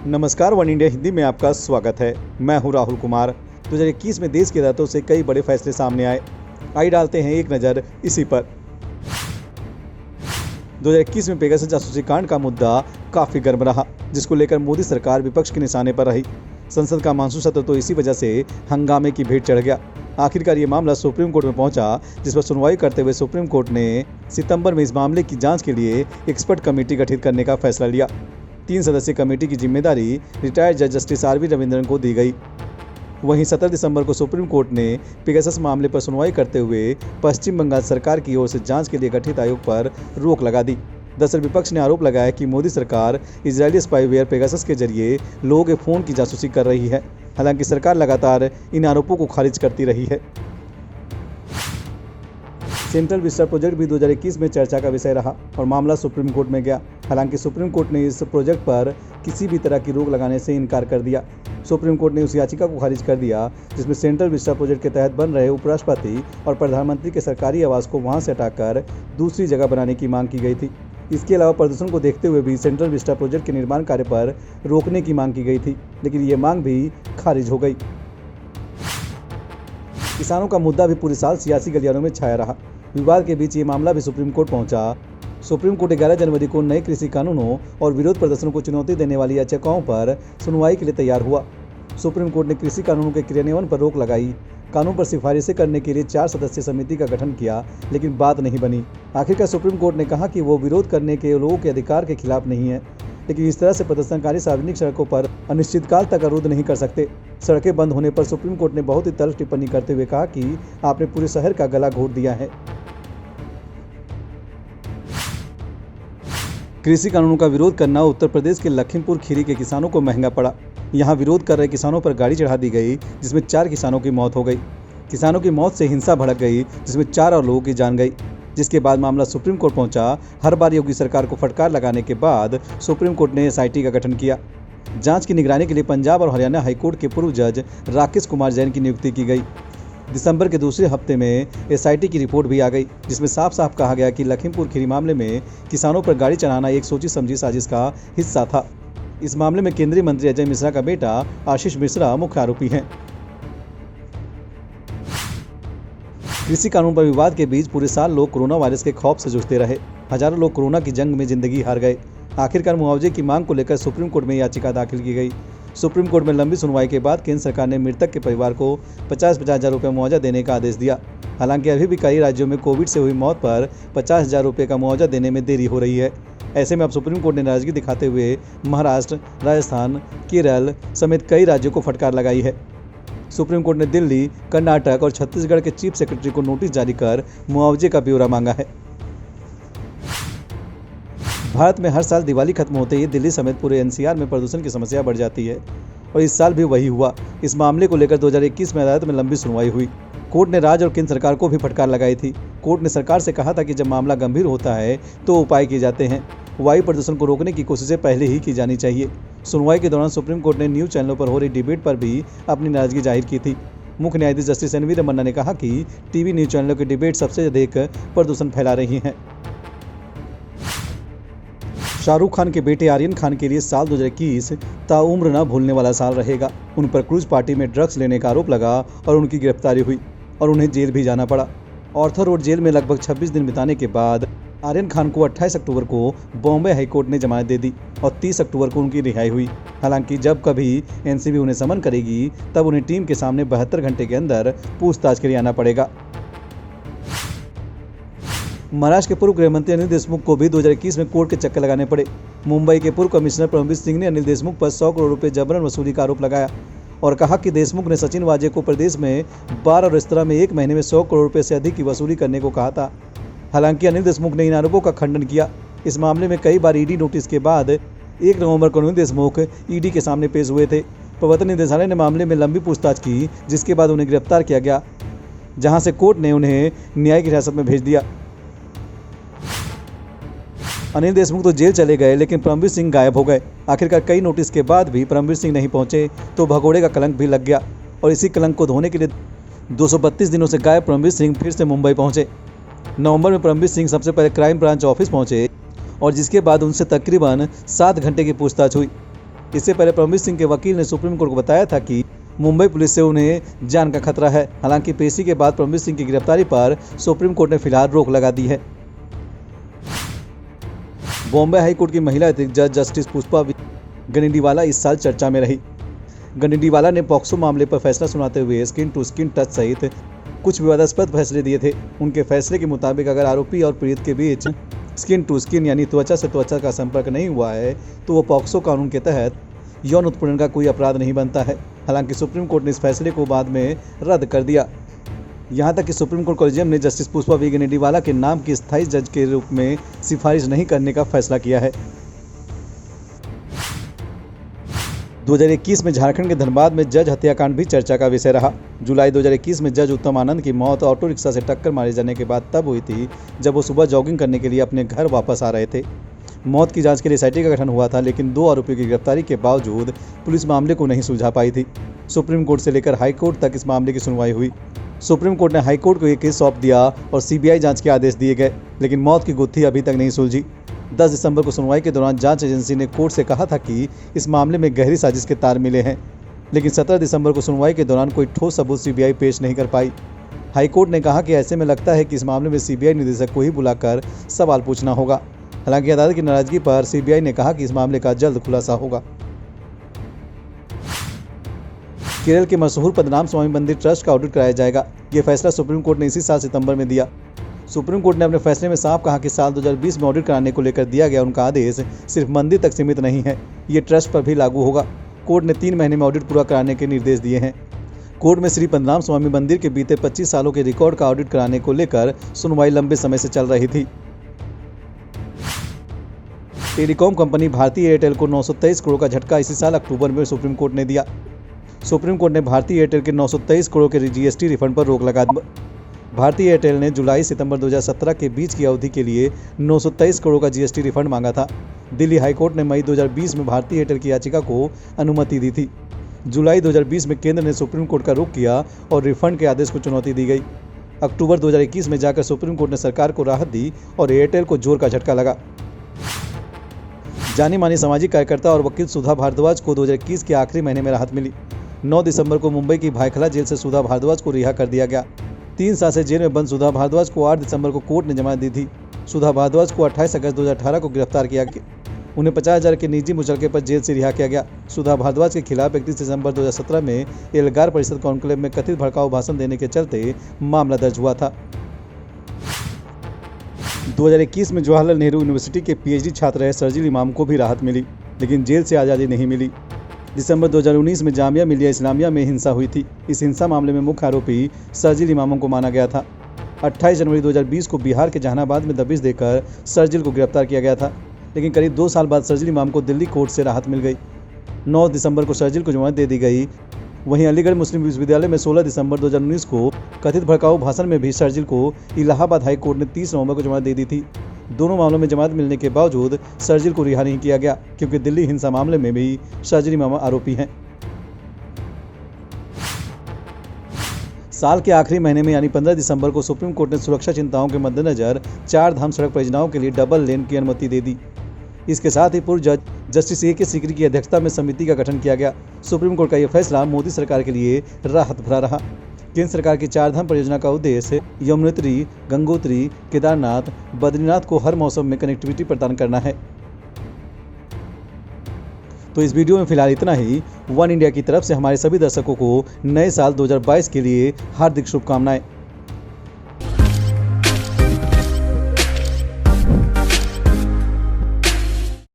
नमस्कार, one India Hindi में आपका स्वागत है। मैं हूं राहुल कुमार। 2021 में देश की अदालतों से कई बड़े फैसले सामने आए। आइए डालते हैं एक नज़र इसी पर। 2021 में पेगासस जासूसी कांड का मुद्दा काफ़ी गर्म रहा, जिसको लेकर मोदी सरकार विपक्ष के निशाने पर रही। संसद का मानसून सत्र तो इसी वजह से हंगामे की भेंट चढ़ गया। आखिरकार ये मामला सुप्रीम कोर्ट में पहुंचा, जिस पर सुनवाई करते हुए सुप्रीम कोर्ट ने सितंबर में इस मामले की जांच के लिए एक्सपर्ट कमेटी गठित करने का फैसला लिया। 3 सदस्यीय कमेटी की जिम्मेदारी रिटायर्ड जज जस्टिस आर वी रविंद्रन को दी गई। वहीं 17 दिसंबर को सुप्रीम कोर्ट ने पेगासस मामले पर सुनवाई करते हुए पश्चिम बंगाल सरकार की ओर से जांच के लिए गठित आयोग पर रोक लगा दी। दरअसल विपक्ष ने आरोप लगाया कि मोदी सरकार इजरायली स्पाईवेयर पेगासस के जरिए लोगों के फ़ोन की जासूसी कर रही है। हालांकि सरकार लगातार इन आरोपों को खारिज करती रही है। सेंट्रल विस्टा प्रोजेक्ट भी 2021 में चर्चा का विषय रहा और मामला सुप्रीम कोर्ट में गया। हालांकि सुप्रीम कोर्ट ने इस प्रोजेक्ट पर किसी भी तरह की रोक लगाने से इनकार कर दिया। सुप्रीम कोर्ट ने उस याचिका को खारिज कर दिया जिसमें सेंट्रल विस्टा प्रोजेक्ट के तहत बन रहे उपराष्ट्रपति और प्रधानमंत्री के सरकारी आवास को वहां से हटाकर दूसरी जगह बनाने की मांग की गई थी। इसके अलावा प्रदूषण को देखते हुए भी सेंट्रल विस्टा प्रोजेक्ट के निर्माण कार्य पर रोकने की मांग की गई थी, लेकिन ये मांग भी खारिज हो गई। किसानों का मुद्दा भी पूरे साल सियासी गलियारों में छाया रहा। विवाद के बीच ये मामला भी सुप्रीम कोर्ट पहुंचा। सुप्रीम कोर्ट 11 जनवरी को नए कृषि कानूनों और विरोध प्रदर्शनों को चुनौती देने वाली याचिकाओं पर सुनवाई के लिए तैयार हुआ। सुप्रीम कोर्ट ने कृषि कानूनों के क्रियान्वयन पर रोक लगाई। कानून पर सिफारिशें करने के लिए 4 सदस्यीय समिति का गठन किया, लेकिन बात नहीं बनी। आखिरकार सुप्रीम कोर्ट ने कहा कि वो विरोध करने के लोगों के अधिकार के खिलाफ नहीं है, लेकिन इस तरह से प्रदर्शनकारी सार्वजनिक सड़कों पर अनिश्चितकाल तक अवरोध नहीं कर सकते। सड़कें बंद होने पर सुप्रीम कोर्ट ने बहुत ही तल्ख टिप्पणी करते हुए कहा कि आपने पूरे शहर का गला घोट दिया है। कृषि कानूनों का विरोध करना उत्तर प्रदेश के लखीमपुर खीरी के किसानों को महंगा पड़ा। यहां विरोध कर रहे किसानों पर गाड़ी चढ़ा दी गई, जिसमें 4 किसानों की मौत हो गई। किसानों की मौत से हिंसा भड़क गई, जिसमें 4 और लोगों की जान गई। जिसके बाद मामला सुप्रीम कोर्ट पहुंचा। हर बार योगी सरकार को फटकार लगाने के बाद सुप्रीम कोर्ट ने SIT का गठन किया। जांच की निगरानी के लिए पंजाब और हरियाणा हाईकोर्ट के पूर्व जज राकेश कुमार जैन की नियुक्ति की गई। दिसंबर के दूसरे हफ्ते में SIT की रिपोर्ट भी आ गई, जिसमें साफ साफ कहा गया कि लखीमपुर खीरी मामले में किसानों पर गाड़ी चढ़ाना एक सोची समझी साजिश का हिस्सा था। इस मामले में केंद्रीय मंत्री अजय मिश्रा का बेटा आशीष मिश्रा मुख्य आरोपी हैं। कृषि कानून पर विवाद के बीच पूरे साल लोग कोरोना वायरस के खौफ से जूझते रहे। हजारों लोग कोरोना की जंग में जिंदगी हार गए। आखिरकार मुआवजे की मांग को लेकर सुप्रीम कोर्ट में याचिका दाखिल की गई। सुप्रीम कोर्ट में लंबी सुनवाई के बाद केंद्र सरकार ने मृतक के परिवार को 50,000 रुपये मुआवजा देने का आदेश दिया। हालांकि अभी भी कई राज्यों में कोविड से हुई मौत पर 50,000 रुपये का मुआवजा देने में देरी हो रही है। ऐसे में अब सुप्रीम कोर्ट ने नाराजगी दिखाते हुए महाराष्ट्र, राजस्थान, केरल समेत कई राज्यों को फटकार लगाई है। सुप्रीम कोर्ट ने दिल्ली, कर्नाटक और छत्तीसगढ़ के चीफ सेक्रेटरी को नोटिस जारी कर मुआवजे का ब्यौरा मांगा है। भारत में हर साल दिवाली खत्म होते ही दिल्ली समेत पूरे NCR में प्रदूषण की समस्या बढ़ जाती है और इस साल भी वही हुआ। इस मामले को लेकर 2021 में अदालत में लंबी सुनवाई हुई। कोर्ट ने राज्य और केंद्र सरकार को भी फटकार लगाई थी। कोर्ट ने सरकार से कहा था कि जब मामला गंभीर होता है तो उपाय किए जाते हैं। वायु प्रदूषण को रोकने की कोशिशें पहले ही की जानी चाहिए। सुनवाई के दौरान सुप्रीम कोर्ट ने न्यूज चैनलों पर हो रही डिबेट पर भी अपनी नाराजगी जाहिर की थी। मुख्य न्यायाधीश जस्टिस NV रमन्ना ने कहा कि टीवी न्यूज चैनलों की डिबेट सबसे अधिक प्रदूषण फैला रही हैं। शाहरुख खान के बेटे आर्यन खान के लिए साल 2021 ताउम्र न भूलने वाला साल रहेगा। उन पर क्रूज पार्टी में ड्रग्स लेने का आरोप लगा और उनकी गिरफ्तारी हुई और उन्हें जेल भी जाना पड़ा। ऑर्थर रोड जेल में लगभग 26 दिन बिताने के बाद आर्यन खान को 28 अक्टूबर को बॉम्बे हाईकोर्ट ने जमानत दे दी और 30 अक्टूबर को उनकी रिहाई हुई। हालांकि जब कभी NCB उन्हें समन करेगी तब उन्हें टीम के सामने 72 घंटे के अंदर पूछताछ के लिए आना पड़ेगा। महाराष्ट्र के पूर्व गृहमंत्री अनिल देशमुख को भी 2021 में कोर्ट के चक्कर लगाने पड़े। मुंबई के पूर्व कमिश्नर परमवीर सिंह ने अनिल देशमुख पर 100 करोड़ रुपए जबरन वसूली का आरोप लगाया और कहा कि देशमुख ने सचिन वाजे को प्रदेश में बार और रेस्तरां में 1 महीने में 100 करोड़ रुपए से अधिक की वसूली करने को कहा था। हालांकि अनिल देशमुख ने इन आरोपों का खंडन किया। इस मामले में कई बार ED नोटिस के बाद 1 नवंबर को अनिल देशमुख ED के सामने पेश हुए थे। प्रवर्तन निदेशालय ने मामले में लंबी पूछताछ की, जिसके बाद उन्हें गिरफ्तार किया गया, जहां से कोर्ट ने उन्हें न्यायिक हिरासत में भेज दिया। अनिल देशमुख तो जेल चले गए, लेकिन परमवीर सिंह गायब हो गए। आखिरकार कई नोटिस के बाद भी परमवीर सिंह नहीं पहुंचे तो भगोड़े का कलंक भी लग गया और इसी कलंक को धोने के लिए 232 दिनों से गायब परमवीर सिंह फिर से मुंबई पहुंचे। नवंबर में परमवीर सिंह सबसे पहले क्राइम ब्रांच ऑफिस पहुंचे और जिसके बाद उनसे तकरीबन 7 घंटे की पूछताछ हुई। इससे पहले परमवीर सिंह के वकील ने सुप्रीम कोर्ट को बताया था कि मुंबई पुलिस से उन्हें जान का खतरा है। हालांकि पेशी के बाद परमवीर सिंह की गिरफ्तारी पर सुप्रीम कोर्ट ने फिलहाल रोक लगा दी है। बॉम्बे हाई कोर्ट की महिला अतिरिक्त जज जस्टिस पुष्पा गनिडीवाला इस साल चर्चा में रही। गनिडीवाला ने पॉक्सो मामले पर फैसला सुनाते हुए स्किन टू स्किन टच सहित कुछ विवादास्पद फैसले दिए थे। उनके फैसले के मुताबिक अगर आरोपी और पीड़ित के बीच स्किन टू स्किन यानी त्वचा से त्वचा का संपर्क नहीं हुआ है तो वो पॉक्सो कानून के तहत यौन उत्पीड़न का कोई अपराध नहीं बनता है। हालांकि सुप्रीम कोर्ट ने इस फैसले को बाद में रद्द कर दिया। यहां तक कि सुप्रीम कोर्ट कॉलेजियम ने जस्टिस पुष्पा गनिडीवाला के नाम की स्थायी जज के रूप में सिफारिश नहीं करने का फैसला किया है। 2021 में झारखंड के धनबाद में जज हत्याकांड भी चर्चा का विषय रहा। जुलाई 2021 में जज उत्तम आनंद की मौत ऑटो रिक्शा से टक्कर मारे जाने के बाद तब हुई थी जब वो सुबह जॉगिंग करने के लिए अपने घर वापस आ रहे थे। मौत की जांच के लिए एसआईटी का गठन हुआ था, लेकिन 2 आरोपियों की गिरफ्तारी के बावजूद पुलिस मामले को नहीं सुलझा पाई थी। सुप्रीम कोर्ट से लेकर हाई कोर्ट तक इस मामले की सुनवाई हुई। सुप्रीम कोर्ट ने हाई कोर्ट को ये केस सौंप दिया और सीबीआई जांच के आदेश दिए गए, लेकिन मौत की गुत्थी अभी तक नहीं सुलझी। 10 दिसंबर को सुनवाई के दौरान जांच एजेंसी ने कोर्ट से कहा था कि इस मामले में गहरी साजिश के तार मिले हैं, लेकिन 17 दिसंबर को सुनवाई के दौरान कोई ठोस सबूत सीबीआई पेश नहीं कर पाई। हाई कोर्ट ने कहा कि ऐसे में लगता है कि इस मामले में सीबीआई निदेशक को ही बुलाकर सवाल पूछना होगा। हालांकि अदालत की नाराजगी पर सीबीआई ने कहा कि इस मामले का जल्द खुलासा होगा। केरल के मशहूर पद्मनाभ स्वामी मंदिर ट्रस्ट का ऑडिट कराया जाएगा। ये फैसला सुप्रीम कोर्ट ने इसी साल सितंबर में दिया। सुप्रीम कोर्ट ने अपने फैसले में साफ कहा कि साल 2020 में ऑडिट कराने को लेकर दिया गया उनका आदेश सिर्फ मंदिर तक सीमित नहीं है, ये ट्रस्ट पर भी लागू होगा। कोर्ट ने 3 महीने में ऑडिट पूरा कराने के निर्देश दिए हैं। कोर्ट में श्री पद्मनाभ स्वामी मंदिर के बीते 25 सालों के रिकॉर्ड का ऑडिट कराने को लेकर सुनवाई लंबे समय से चल रही थी। टेलीकॉम कंपनी भारती एयरटेल को 923 करोड़ का झटका इसी साल अक्टूबर में सुप्रीम कोर्ट ने दिया। सुप्रीम कोर्ट ने भारती एयरटेल के 923 करोड़ के जीएसटी रिफंड पर रोक लगा दी। भारती एयरटेल ने जुलाई सितंबर 2017 के बीच की अवधि के लिए 923 करोड़ का जीएसटी रिफंड मांगा था। दिल्ली हाईकोर्ट ने मई 2020 में भारती एयरटेल की याचिका को अनुमति दी थी। जुलाई 2020 में केंद्र ने सुप्रीम कोर्ट का रुख किया और रिफंड के आदेश को चुनौती दी गई। अक्टूबर 2021 में जाकर सुप्रीम कोर्ट ने सरकार को राहत दी और एयरटेल को जोर का झटका लगा। जानी मानी सामाजिक कार्यकर्ता और वकील सुधा भारद्वाज को 2021 के आखिरी महीने में राहत मिली। 9 दिसंबर को मुंबई की भायखला जेल से सुधा भारद्वाज को रिहा कर दिया गया। 3 साल से जेल में बंद सुधा भारद्वाज को 8 दिसंबर को कोर्ट ने जमानत दी थी। सुधा भारद्वाज को 28 अगस्त 2018 को गिरफ्तार किया गया। उन्हें 50,000 के निजी मुचलके पर जेल से रिहा किया गया। सुधा भारद्वाज के खिलाफ 31 दिसंबर 2017 में एल्गार परिषद कॉन्क्लेव में कथित भड़काऊ भाषण देने के चलते मामला दर्ज हुआ था। 2021 में जवाहरलाल नेहरू यूनिवर्सिटी के पीएचडी छात्र रहे शर्जील इमाम को भी राहत मिली, लेकिन जेल से आज़ादी नहीं मिली। दिसंबर 2019 में जामिया मिलिया इस्लामिया में हिंसा हुई थी। इस हिंसा मामले में मुख्य आरोपी शर्जील इमामों को माना गया था। 28 जनवरी 2020 को बिहार के जहानाबाद में दबिश देकर शर्जील को गिरफ्तार किया गया था, लेकिन करीब 2 साल बाद शर्जील इमाम को दिल्ली कोर्ट से राहत मिल गई। 9 दिसंबर को शर्जील को जमानत दे दी गई। वहीं अलीगढ़ मुस्लिम विश्वविद्यालय में 16 दिसंबर 2019 को कथित भड़काऊ भाषण में भी शर्जील को इलाहाबाद हाई कोर्ट ने 30 नवंबर को जमानत दे दी थी। दोनों मामलों में जमानत मिलने के बावजूद शर्जील को रिहा नहीं किया गया, क्योंकि दिल्ली हिंसा मामले में भी शर्जील इमाम आरोपी हैं। साल के आखिरी महीने में यानी 15 दिसंबर को सुप्रीम कोर्ट ने सुरक्षा चिंताओं के मद्देनजर 4 धाम सड़क परियोजनाओं के लिए डबल लेन की अनुमति दे दी। इसके साथ ही पूर्व जज जस्टिस ए.के. सीकरी की अध्यक्षता में समिति का गठन किया गया। सुप्रीम कोर्ट का यह फैसला मोदी सरकार के लिए राहत भरा रहा। केंद्र सरकार की 4 धाम परियोजना का उद्देश्य यमुनोत्री, गंगोत्री, केदारनाथ, बद्रीनाथ को हर मौसम में कनेक्टिविटी प्रदान करना है। तो इस वीडियो में फिलहाल इतना ही। वन इंडिया की तरफ से हमारे सभी दर्शकों को नए साल 2022 के लिए हार्दिक शुभकामनाएं।